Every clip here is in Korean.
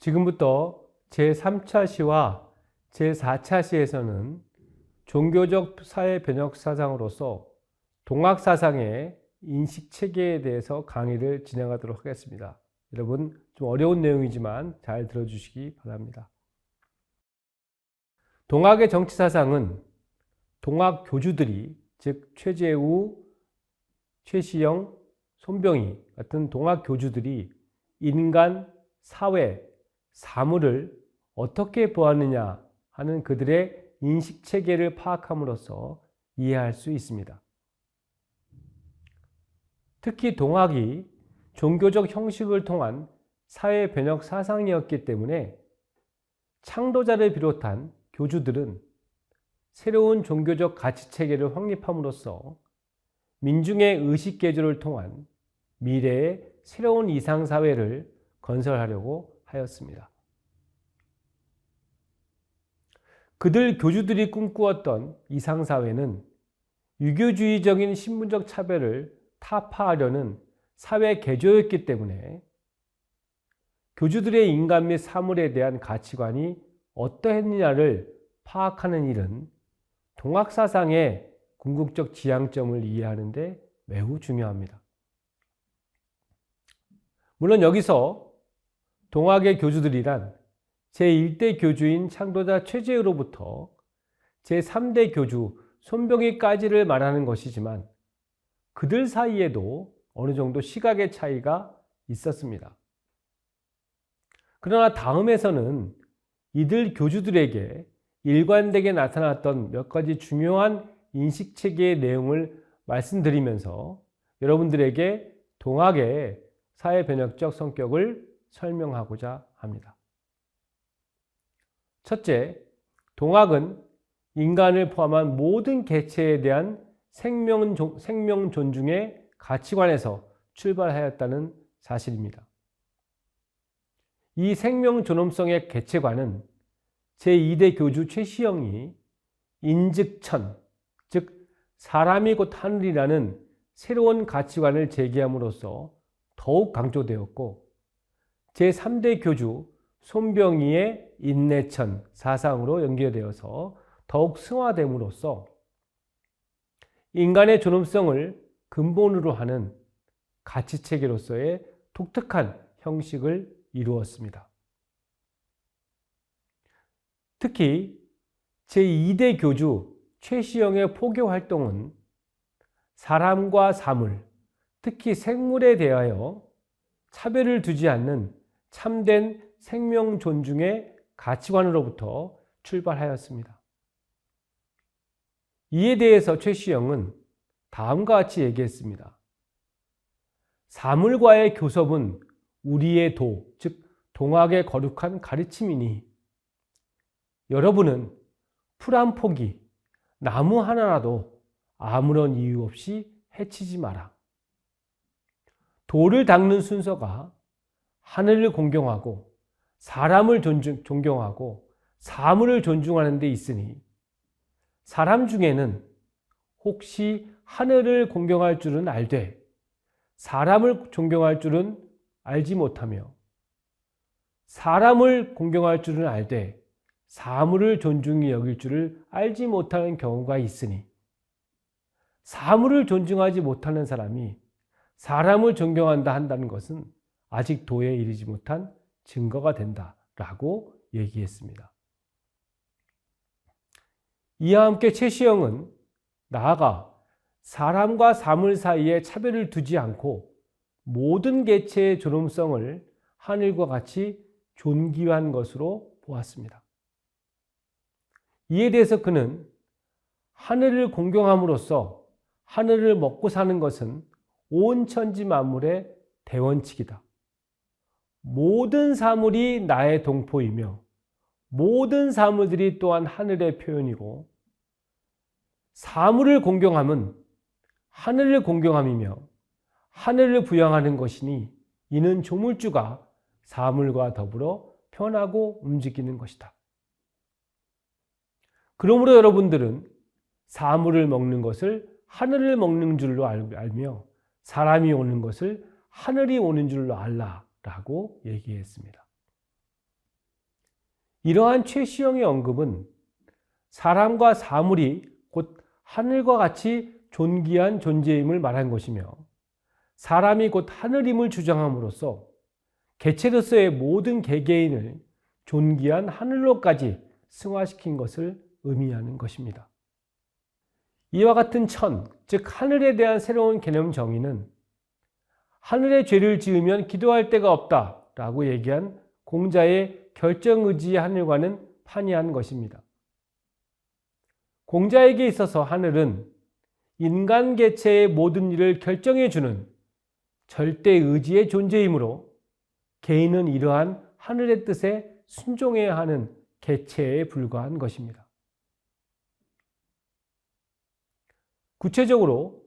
지금부터 제3차 시와 제4차 시에서는 종교적 사회 변혁 사상으로서 동학 사상의 인식 체계에 대해서 강의를 진행하도록 하겠습니다. 여러분, 좀 어려운 내용이지만 잘 들어주시기 바랍니다. 동학의 정치 사상은 동학 교주들이, 즉 최재우, 최시영, 손병희 같은 동학 교주들이 인간, 사회, 사물을 어떻게 보았느냐 하는 그들의 인식 체계를 파악함으로써 이해할 수 있습니다. 특히 동학이 종교적 형식을 통한 사회 변혁 사상이었기 때문에 창도자를 비롯한 교주들은 새로운 종교적 가치 체계를 확립함으로써 민중의 의식 개조를 통한 미래의 새로운 이상사회를 건설하려고 하였습니다. 그들 교주들이 꿈꾸었던 이상사회는 유교주의적인 신분적 차별을 타파하려는 사회 개조였기 때문에 교주들의 인간 및 사물에 대한 가치관이 어떠했느냐를 파악하는 일은 동학사상의 궁극적 지향점을 이해하는 데 매우 중요합니다. 물론 여기서 동학의 교주들이란 제1대 교주인 창도자 최재우로부터 제3대 교주 손병희까지를 말하는 것이지만 그들 사이에도 어느 정도 시각의 차이가 있었습니다. 그러나 다음에서는 이들 교주들에게 일관되게 나타났던 몇 가지 중요한 인식체계의 내용을 말씀드리면서 여러분들에게 동학의 사회변혁적 성격을 설명하고자 합니다. 첫째, 동학은 인간을 포함한 모든 개체에 대한 생명 존중의 가치관에서 출발하였다는 사실입니다. 이 생명 존엄성의 개체관은 제2대 교주 최시영이 인즉천, 즉 사람이 곧 하늘이라는 새로운 가치관을 제기함으로써 더욱 강조되었고, 제3대 교주 손병희의 인내천 사상으로 연결되어서 더욱 승화됨으로써 인간의 존엄성을 근본으로 하는 가치체계로서의 독특한 형식을 이루었습니다. 특히 제2대 교주 최시영의 포교 활동은 사람과 사물, 특히 생물에 대하여 차별을 두지 않는 참된 생명 존중의 가치관으로부터 출발하였습니다. 이에 대해서 최시영은 다음과 같이 얘기했습니다. 사물과의 교섭은 우리의 도, 즉 동학의 거룩한 가르침이니 여러분은 풀 한 포기, 나무 하나라도 아무런 이유 없이 해치지 마라. 도를 닦는 순서가 하늘을 공경하고 사람을 존경하고 사물을 존중하는 데 있으니 사람 중에는 혹시 하늘을 공경할 줄은 알되 사람을 존경할 줄은 알지 못하며 사람을 공경할 줄은 알되 사물을 존중히 여길 줄을 알지 못하는 경우가 있으니 사물을 존중하지 못하는 사람이 사람을 존경한다 한다는 것은 아직 도에 이르지 못한 증거가 된다라고 얘기했습니다. 이와 함께 최시영은 나아가 사람과 사물 사이에 차별을 두지 않고 모든 개체의 존엄성을 하늘과 같이 존귀한 것으로 보았습니다. 이에 대해서 그는 하늘을 공경함으로써 하늘을 먹고 사는 것은 온 천지 만물의 대원칙이다. 모든 사물이 나의 동포이며 모든 사물들이 또한 하늘의 표현이고 사물을 공경함은 하늘을 공경함이며 하늘을 부양하는 것이니 이는 조물주가 사물과 더불어 편하고 움직이는 것이다. 그러므로 여러분들은 사물을 먹는 것을 하늘을 먹는 줄로 알며 사람이 오는 것을 하늘이 오는 줄로 알라라고 얘기했습니다. 이러한 최시영의 언급은 사람과 사물이 곧 하늘과 같이 존귀한 존재임을 말한 것이며 사람이 곧 하늘임을 주장함으로써 개체로서의 모든 개개인을 존귀한 하늘로까지 승화시킨 것을 의미하는 것입니다. 이와 같은 천, 즉 하늘에 대한 새로운 개념 정의는 하늘에 죄를 지으면 기도할 데가 없다 라고 얘기한 공자의 결정의지의 하늘과는 판이한 것입니다. 공자에게 있어서 하늘은 인간 개체의 모든 일을 결정해주는 절대의지의 존재이므로 개인은 이러한 하늘의 뜻에 순종해야 하는 개체에 불과한 것입니다. 구체적으로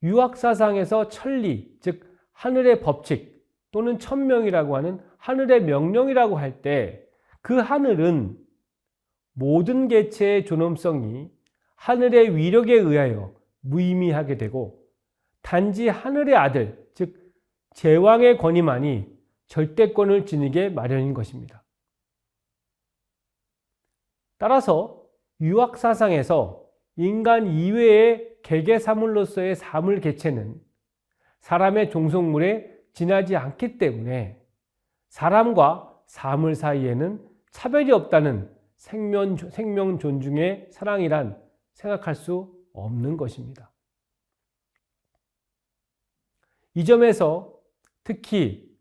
유학사상에서 천리, 즉 하늘의 법칙 또는 천명이라고 하는 하늘의 명령이라고 할 때 그 하늘은 모든 개체의 존엄성이 하늘의 위력에 의하여 무의미하게 되고 단지 하늘의 아들, 즉 제왕의 권위만이 절대권을 지니게 마련인 것입니다. 따라서 유학사상에서 인간 이외의 개개사물로서의 사물 개체는 사람의 종속물에 지나지 않기 때문에 사람과 사물 사이에는 차별이 없다는 생명 존중의 사랑이란 생각할 수 없는 것입니다. 이 점에서 특히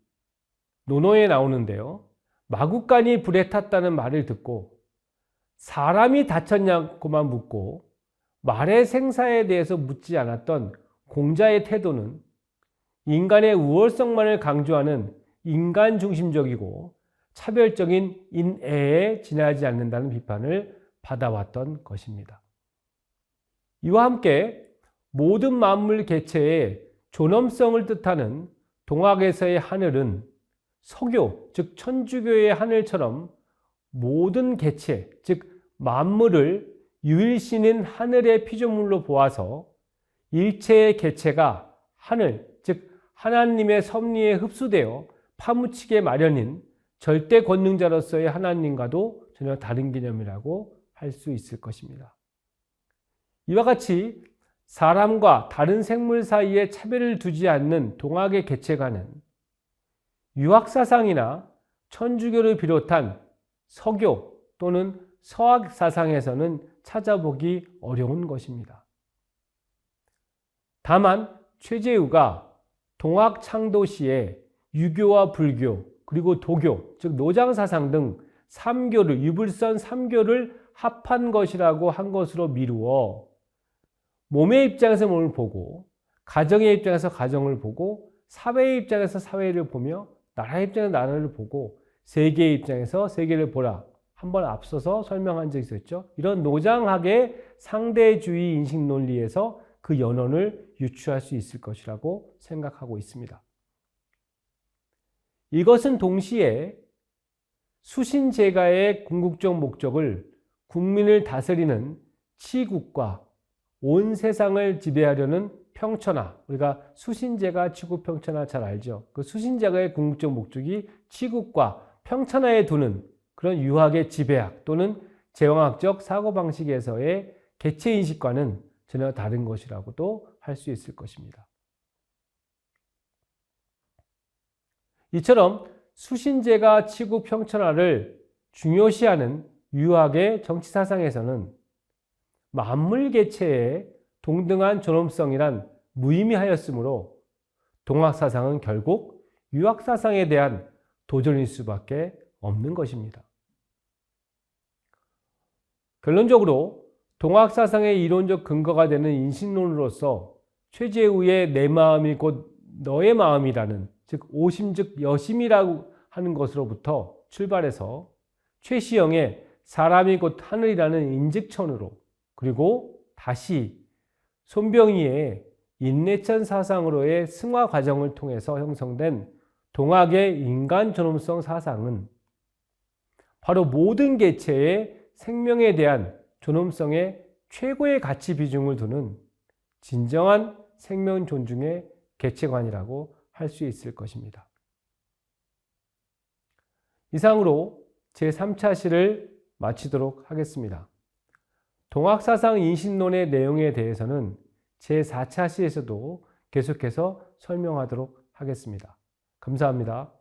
논어에 나오는데요. 마구간이 불에 탔다는 말을 듣고 사람이 다쳤냐고만 묻고 말의 생사에 대해서 묻지 않았던 공자의 태도는 인간의 우월성만을 강조하는 인간 중심적이고 차별적인 인애에 지나지 않는다는 비판을 받아왔던 것입니다. 이와 함께 모든 만물 개체의 존엄성을 뜻하는 동학에서의 하늘은 서교, 즉 천주교의 하늘처럼 모든 개체, 즉 만물을 유일신인 하늘의 피조물로 보아서 일체의 개체가 하늘, 즉 하나님의 섭리에 흡수되어 파묻히게 마련인 절대 권능자로서의 하나님과도 전혀 다른 개념이라고 할 수 있을 것입니다. 이와 같이 사람과 다른 생물 사이에 차별을 두지 않는 동학의 개체관은 유학사상이나 천주교를 비롯한 서교 또는 서학사상에서는 찾아보기 어려운 것입니다. 다만 최재우가 동학 창도 시에 유교와 불교 그리고 도교, 즉 노장사상 등 3교를, 유불선 3교를 합한 것이라고 한 것으로 미루어 몸의 입장에서 몸을 보고 가정의 입장에서 가정을 보고 사회의 입장에서 사회를 보며 나라의 입장에서 나라를 보고 세계의 입장에서 세계를 보라. 한번 앞서서 설명한 적이 있었죠. 이런 노장학의 상대주의 인식 논리에서 그 연원을 유추할 수 있을 것이라고 생각하고 있습니다. 이것은 동시에 수신제가의 궁극적 목적을 국민을 다스리는 치국과 온 세상을 지배하려는 평천하, 우리가 수신제가 치국평천하 잘 알죠. 그 수신제가의 궁극적 목적이 치국과 평천하에 두는 그런 유학의 지배학 또는 제왕학적 사고방식에서의 개체인식과는 전혀 다른 것이라고도 할 수 있을 것입니다. 이처럼 수신제가 치국 평천하를 중요시하는 유학의 정치사상에서는 만물 개체의 동등한 존엄성이란 무의미하였으므로 동학사상은 결국 유학사상에 대한 도전일 수밖에 없는 것입니다. 결론적으로 동학사상의 이론적 근거가 되는 인신론으로서 최재우의 내 마음이 곧 너의 마음이라는 즉 오심즉 여심이라고 하는 것으로부터 출발해서 최시영의 사람이 곧 하늘이라는 인직천으로 그리고 다시 손병희의 인내천 사상으로의 승화 과정을 통해서 형성된 동학의 인간 존엄성 사상은 바로 모든 개체의 생명에 대한 존엄성에 최고의 가치 비중을 두는 진정한 생명 존중의 개체관이라고 할 수 있을 것입니다. 이상으로 제3차 시를 마치도록 하겠습니다. 동학사상 인신론의 내용에 대해서는 제4차 시에서도 계속해서 설명하도록 하겠습니다. 감사합니다.